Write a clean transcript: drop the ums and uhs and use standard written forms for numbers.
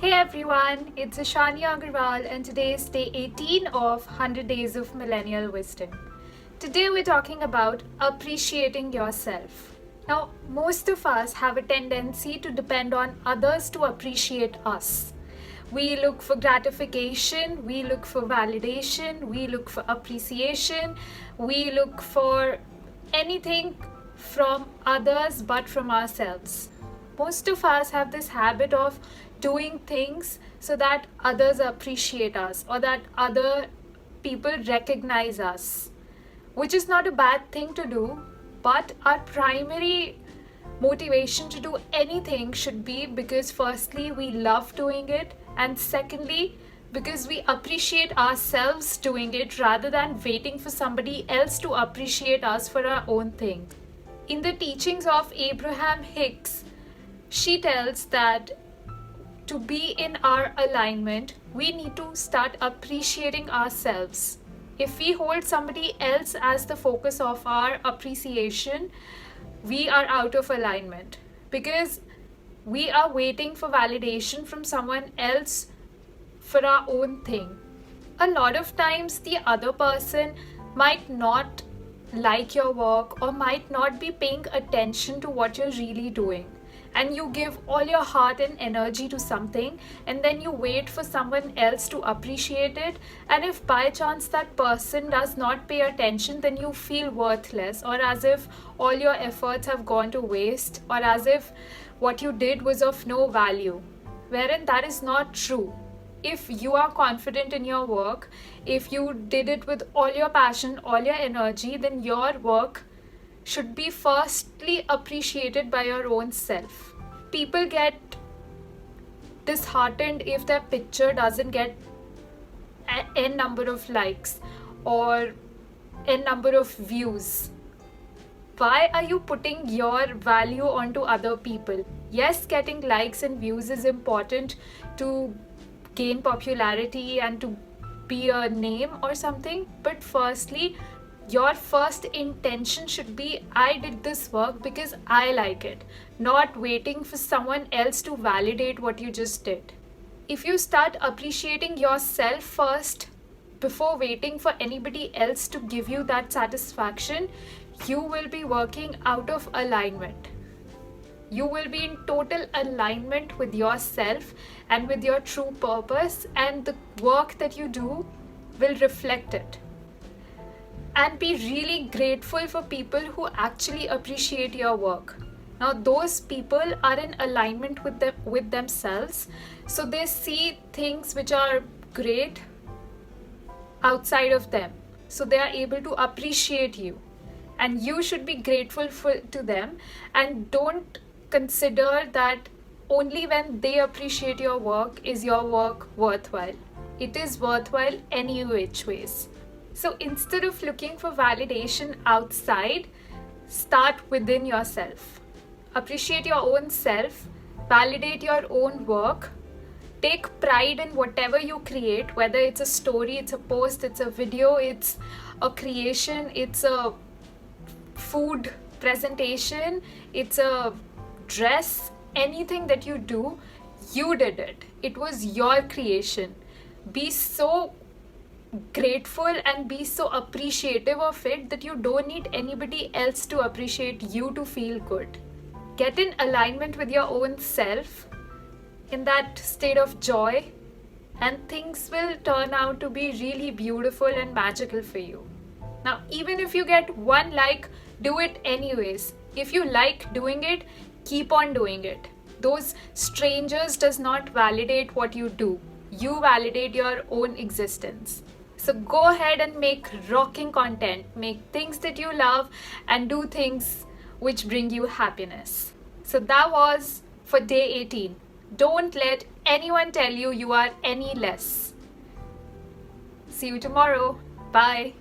Hey everyone, it's Ishani Agarwal and today is day 18 of 100 Days of Millennial Wisdom. Today we're talking about appreciating yourself. Now, most of us have a tendency to depend on others to appreciate us. We look for gratification, we look for validation, we look for appreciation, we look for anything from others but from ourselves. Most of us have this habit of doing things so that others appreciate us or that other people recognize us, which is not a bad thing to do, but our primary motivation to do anything should be because firstly we love doing it, and secondly because we appreciate ourselves doing it rather than waiting for somebody else to appreciate us for our own thing. In the teachings of Abraham Hicks, she tells that to be in our alignment, we need to start appreciating ourselves. If we hold somebody else as the focus of our appreciation, we are out of alignment because we are waiting for validation from someone else for our own thing. A lot of times, the other person might not like your work or might not be paying attention to what you're really doing. And you give all your heart and energy to something, and then you wait for someone else to appreciate it. And if by chance that person does not pay attention, then you feel worthless, or as if all your efforts have gone to waste, or as if what you did was of no value, wherein that is not true. If you are confident in your work, if you did it with all your passion, all your energy, then your work should be firstly appreciated by your own self. People get disheartened if their picture doesn't get n number of likes or n number of views. Why are you putting your value onto other people? Yes, getting likes and views is important to gain popularity and to be a name or something, but firstly, your first intention should be, I did this work because I like it, not waiting for someone else to validate what you just did. If you start appreciating yourself first before waiting for anybody else to give you that satisfaction, you will be working out of alignment. You will be in total alignment with yourself and with your true purpose, and the work that you do will reflect it. And be really grateful for people who actually appreciate your work. Now, those people are in alignment with themselves, so they see things which are great outside of them. So they are able to appreciate you, and you should be grateful to them, and don't consider that only when they appreciate your work is your work worthwhile. It is worthwhile any which ways. So instead of looking for validation outside, start within yourself. Appreciate your own self, validate your own work, take pride in whatever you create, whether it's a story, it's a post, it's a video, it's a creation, it's a food presentation, it's a dress, anything that you do, you did it. It was your creation. Be so grateful and be so appreciative of it that you don't need anybody else to appreciate you to feel good. Get in alignment with your own self, in that state of joy, and things will turn out to be really beautiful and magical for you. Now, even if you get one like, do it anyways. If you like doing it, keep on doing it. Those strangers does not validate what you do. You validate your own existence. So go ahead and make rocking content, make things that you love, and do things which bring you happiness. So that was for day 18. Don't let anyone tell you you are any less. See you tomorrow. Bye.